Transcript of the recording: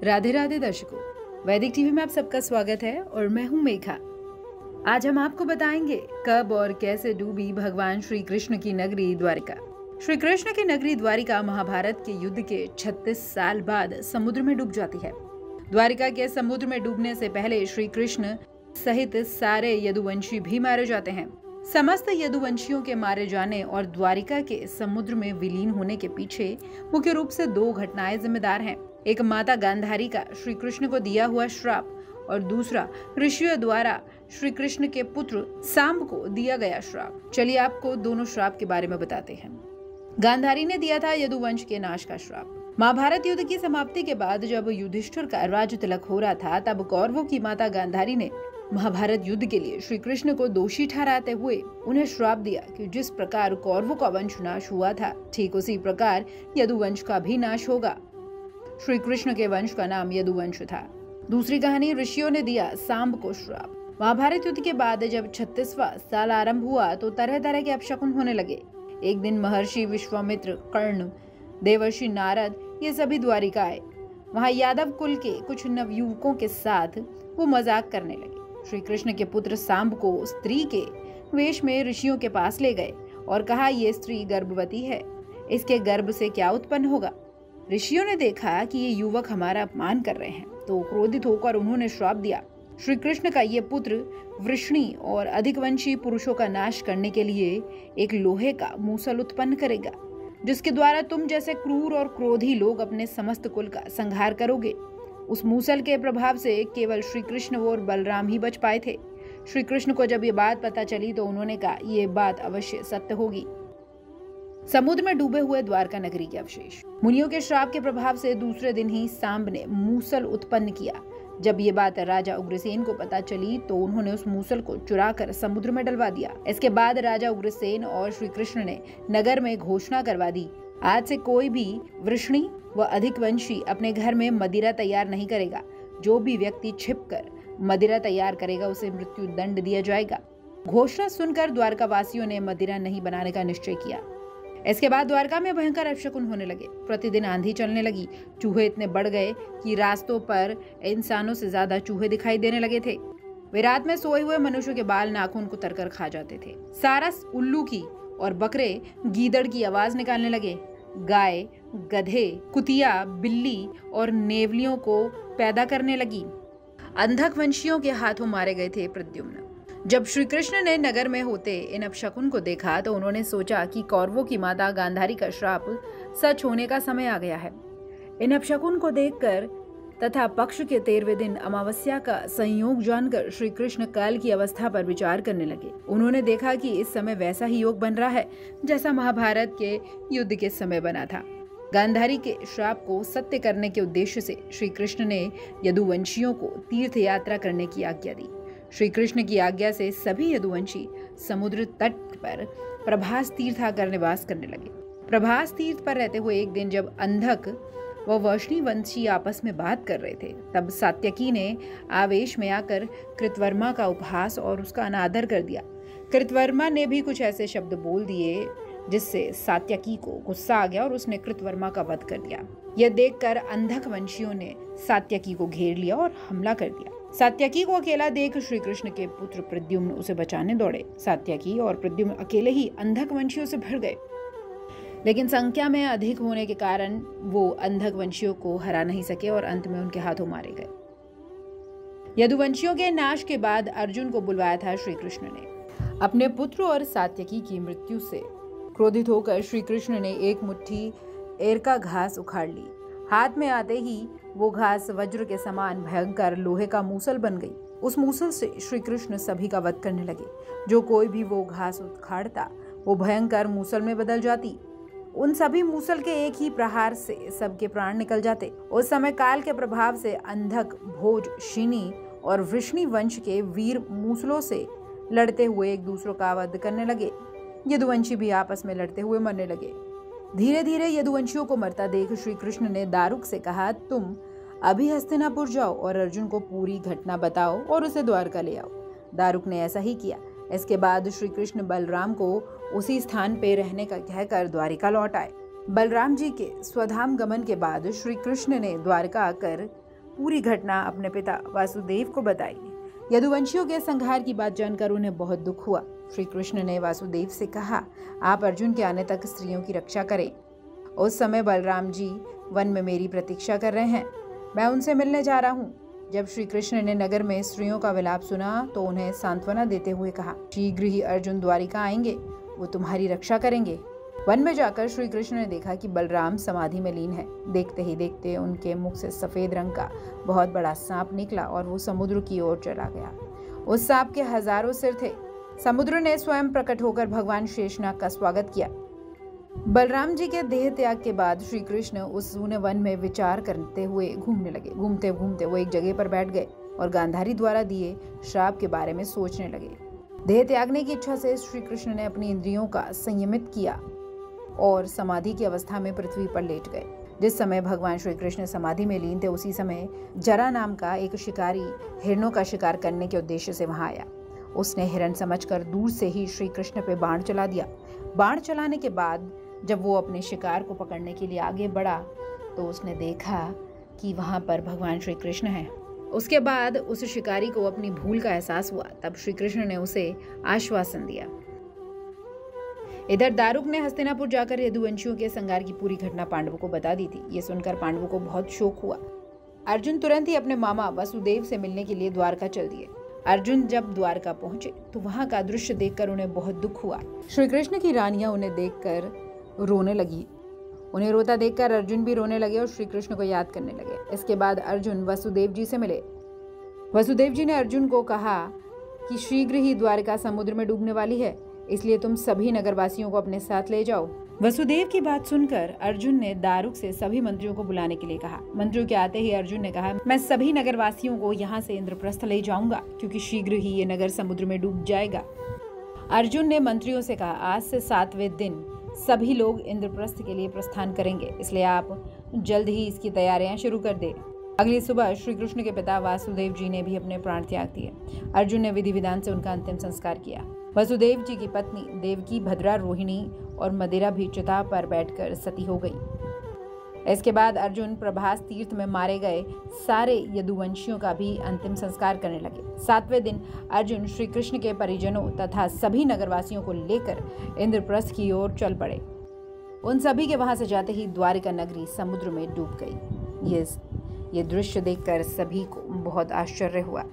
राधे राधे दर्शकों, वैदिक टीवी में आप सबका स्वागत है और मैं हूं मेघा। आज हम आपको बताएंगे कब और कैसे डूबी भगवान श्री कृष्ण की नगरी द्वारिका। श्री कृष्ण की नगरी द्वारिका महाभारत के युद्ध के 36 साल बाद समुद्र में डूब जाती है। द्वारिका के समुद्र में डूबने से पहले श्री कृष्ण सहित सारे यदुवंशी भी मारे जाते हैं। समस्त यदुवंशियों के मारे जाने और द्वारिका के समुद्र में विलीन होने के पीछे मुख्य रूप से दो घटनाएं जिम्मेदार हैं। एक माता गांधारी का श्री कृष्ण को दिया हुआ श्राप और दूसरा ऋषियों द्वारा श्री कृष्ण के पुत्र सांब को दिया गया श्राप। चलिए आपको दोनों श्राप के बारे में बताते हैं। गांधारी ने दिया था यदुवंश के नाश का श्राप। महाभारत युद्ध की समाप्ति के बाद जब युधिष्ठिर का राज्य तिलक हो रहा था, तब कौरवों की माता गांधारी ने महाभारत युद्ध के लिए श्री कृष्ण को दोषी ठहराते हुए उन्हें श्राप दिया कि जिस प्रकार कौरवों का वंश नाश हुआ था, ठीक उसी प्रकार यदुवंश का भी नाश होगा। श्री कृष्ण के वंश का नाम यदुवंश था। दूसरी कहानी, ऋषियों ने दिया सांब को श्राप। महाभारत युद्ध के बाद जब 36वां साल आरंभ हुआ तो तरह तरह के अपशकुन होने लगे। एक दिन महर्षि विश्वामित्र, कर्ण, देवर्षि नारद ये सभी द्वारिका आए। वहां यादव कुल के कुछ नवयुवकों के साथ वो मजाक करने लगे। श्री कृष्ण के पुत्र सांब को स्त्री के वेश में ऋषियों के पास ले गए और कहा, ये स्त्री गर्भवती है, इसके गर्भ से क्या उत्पन्न होगा। ऋषियों ने देखा कि ये युवक हमारा अपमान कर रहे हैं, तो क्रोधित होकर उन्होंने श्राप दिया, श्री कृष्ण का ये पुत्र वृषणी और अधिकवंशी पुरुषों का नाश करने के लिए एक लोहे का मूसल उत्पन्न करेगा, जिसके द्वारा तुम जैसे क्रूर और क्रोधी लोग अपने समस्त कुल का संहार करोगे। उस मूसल के प्रभाव से केवल श्री कृष्ण और बलराम ही बच पाए थे। श्री कृष्ण को जब ये बात पता चली तो उन्होंने कहा, ये बात अवश्य सत्य होगी। समुद्र में डूबे हुए द्वारका नगरी के अवशेष। मुनियों के श्राप के प्रभाव से दूसरे दिन ही सांब ने मूसल उत्पन्न किया। जब ये बात राजा उग्रसेन को पता चली तो उन्होंने उस मूसल को चुराकर समुद्र में डलवा दिया। इसके बाद राजा उग्रसेन और श्री कृष्ण ने नगर में घोषणा करवा दी, आज से कोई भी वृषणी व अधिकवंशी अपने घर में मदिरा तैयार नहीं करेगा। जो भी व्यक्ति छिपकर मदिरा तैयार करेगा उसे मृत्यु दंड दिया जाएगा। घोषणा सुनकर द्वारका वासियों ने मदिरा नहीं बनाने का निश्चय किया। इसके बाद द्वारका में भयंकर अपशकुन होने लगे। प्रतिदिन आंधी चलने लगी। चूहे इतने बढ़ गए कि रास्तों पर इंसानों से ज्यादा चूहे दिखाई देने लगे थे। वे रात में सोए हुए मनुष्यों के बाल नाखून को तरकर खा जाते थे। सारस उल्लू की और बकरे गीदड़ की आवाज निकालने लगे। गाय, गधे, कुतिया, बिल्ली और नेवलियों को पैदा करने लगी। अंधक वंशियों के हाथों मारे गए थे प्रद्युम्न। जब श्री कृष्ण ने नगर में होते इन अपशकुन को देखा तो उन्होंने सोचा कि कौरवों की माता गांधारी का श्राप सच होने का समय आ गया है। इन अपशकुन को देखकर तथा पक्ष के 13वें दिन अमावस्या का संयोग जानकर श्री कृष्ण काल की अवस्था पर विचार करने लगे। उन्होंने देखा कि इस समय वैसा ही योग बन रहा है जैसा महाभारत के युद्ध के समय बना था। गांधारी के श्राप को सत्य करने के उद्देश्य से श्री कृष्ण ने यदुवंशियों को तीर्थ यात्रा करने की आज्ञा दी। श्री कृष्ण की आज्ञा से सभी यदुवंशी समुद्र तट पर प्रभास तीर्थ आकर निवास करने लगे। प्रभास तीर्थ पर रहते हुए एक दिन जब अंधक व वैष्णी वंशी आपस में बात कर रहे थे, तब सात्यकी ने आवेश में आकर कृतवर्मा का उपहास और उसका अनादर कर दिया। कृतवर्मा ने भी कुछ ऐसे शब्द बोल दिए जिससे सात्यकी को गुस्सा आ गया और उसने कृतवर्मा का वध कर दिया। यह देखकर अंधक वंशियों ने सात्यकी को घेर लिया और हमला कर दिया। सात्यकी को अकेला देख श्री कृष्ण के पुत्र प्रद्युम्न उसे बचाने दौड़े। सात्यकी और प्रद्युम्न अकेले ही अंधक वंशियों से भिड़ गए, लेकिन संख्या में अधिक होने के कारण वो अंधक वंशियों को हरा नहीं सके और अंत में उनके हाथों मारे गए। यदुवंशियों के नाश के बाद अर्जुन को बुलवाया था श्री कृष्ण ने। अपने पुत्र और सात्यकी की मृत्यु से क्रोधित होकर श्री कृष्ण ने एक मुट्ठी एरका घास उखाड़ ली। हाथ में आते ही वो घास वज्र के समान भयंकर लोहे का मूसल बन गई। उस मूसल से श्री कृष्ण सभी का वध करने लगे। जो कोई भी वो घास उखाड़ता वो भयंकर मूसल में बदल जाती। उन सभी मूसल के एक ही प्रहार से सबके प्राण निकल जाते। उस समय काल के प्रभाव से अंधक, भोज, शिनी और वृषणी वंश के वीर मूसलों से लड़ते हुए एक दूसरों का वध करने लगे। यदुवंशी भी आपस में लड़ते हुए मरने लगे। धीरे धीरे यदुवंशियों को मरता देख श्री कृष्ण ने दारुक से कहा, तुम अभी हस्तिनापुर जाओ और अर्जुन को पूरी घटना बताओ और उसे द्वारका ले आओ। दारुक ने ऐसा ही किया। इसके बाद श्री कृष्ण बलराम को उसी स्थान पे रहने का कहकर द्वारिका लौट आए। बलराम जी के स्वधाम गमन के बाद श्री कृष्ण ने द्वारका आकर पूरी घटना अपने पिता वासुदेव को बताई। यदुवंशियों के संहार की बात जानकर उन्हें बहुत दुख हुआ। श्री कृष्ण ने वासुदेव से कहा, आप अर्जुन के आने तक स्त्रियों की रक्षा करें। उस समय बलराम जी वन में मेरी प्रतीक्षा कर रहे हैं, मैं उनसे मिलने जा रहा हूँ। जब श्री कृष्ण ने नगर में स्त्रियों का विलाप सुना तो उन्हें सांत्वना देते हुए कहा, शीघ्र ही अर्जुन द्वारिका आएंगे, वो तुम्हारी रक्षा करेंगे। वन में जाकर श्री कृष्ण ने देखा कि बलराम समाधि में लीन है। देखते ही देखते उनके मुख से सफेद रंग का बहुत बड़ा सांप निकला और वो समुद्र की ओर चला गया। उस सांप के हजारों सिर थे। समुद्र ने स्वयं प्रकट होकर भगवान शेषनाग का स्वागत किया। बलराम जी के देह त्याग के बाद श्री कृष्ण उस सूने वन में विचार करते हुए घूमने लगे। घूमते घूमते वो एक जगह पर बैठ गए और गांधारी द्वारा दिए श्राप के बारे में सोचने लगे। देह त्यागने की इच्छा से श्री कृष्ण ने अपनी इंद्रियों का संयमित किया और समाधि की अवस्था में पृथ्वी पर लेट गए। जिस समय भगवान श्री कृष्ण समाधि में लीन थे, उसी समय जरा नाम का एक शिकारी हिरणों का शिकार करने के उद्देश्य से वहां आया। उसने हिरण समझकर दूर से ही श्री कृष्ण पे बाण चला दिया। बाण चलाने के बाद जब वो अपने शिकार को पकड़ने के लिए आगे बढ़ा तो उसने देखा कि वहां पर भगवान श्री कृष्ण हैं। उसके बाद उस शिकारी को अपनी भूल का एहसास हुआ। तब श्री कृष्ण ने उसे आश्वासन दिया। इधर दारुक ने हस्तिनापुर जाकर यदुवंशियों के संहार की पूरी घटना पांडवों को बता दी थी। ये सुनकर पांडवों को बहुत शोक हुआ। अर्जुन तुरंत ही अपने मामा वसुदेव से मिलने के लिए द्वारका चल दिए। अर्जुन जब द्वारका पहुंचे तो वहां का दृश्य देखकर उन्हें बहुत दुख हुआ। श्री कृष्ण की रानियां उन्हें देखकर रोने लगी। उन्हें रोता देखकर अर्जुन भी रोने लगे और श्री कृष्ण को याद करने लगे। इसके बाद अर्जुन वसुदेव जी से मिले। वसुदेव जी ने अर्जुन को कहा कि शीघ्र ही द्वारका समुद्र में डूबने वाली है, इसलिए तुम सभी नगरवासियों को अपने साथ ले जाओ। वसुदेव की बात सुनकर अर्जुन ने दारुक से सभी मंत्रियों को बुलाने के लिए कहा। मंत्रियों के आते ही अर्जुन ने कहा, मैं सभी नगरवासियों को यहाँ से इंद्रप्रस्थ ले जाऊंगा, क्योंकि शीघ्र ही ये नगर समुद्र में डूब जाएगा। अर्जुन ने मंत्रियों से कहा, आज से 7वें दिन सभी लोग इंद्रप्रस्थ के लिए प्रस्थान करेंगे, इसलिए आप जल्द ही इसकी तैयारियां शुरू कर दें। अगली सुबह श्री कृष्ण के पिता वासुदेव जी ने भी अपने प्राण त्याग दिए। अर्जुन ने विधि विधान से उनका अंतिम संस्कार किया। वसुदेव जी की पत्नी देवकी, भद्रा, रोहिणी और मदिरा भी चिता पर बैठकर सती हो गई। इसके बाद अर्जुन प्रभास तीर्थ में मारे गए सारे यदुवंशियों का भी अंतिम संस्कार करने लगे। 7वें दिन अर्जुन श्री कृष्ण के परिजनों तथा सभी नगरवासियों को लेकर इंद्रप्रस्थ की ओर चल पड़े। उन सभी के वहां से जाते ही द्वारिका नगरी समुद्र में डूब गई। ये दृश्य देखकर सभी को बहुत आश्चर्य हुआ।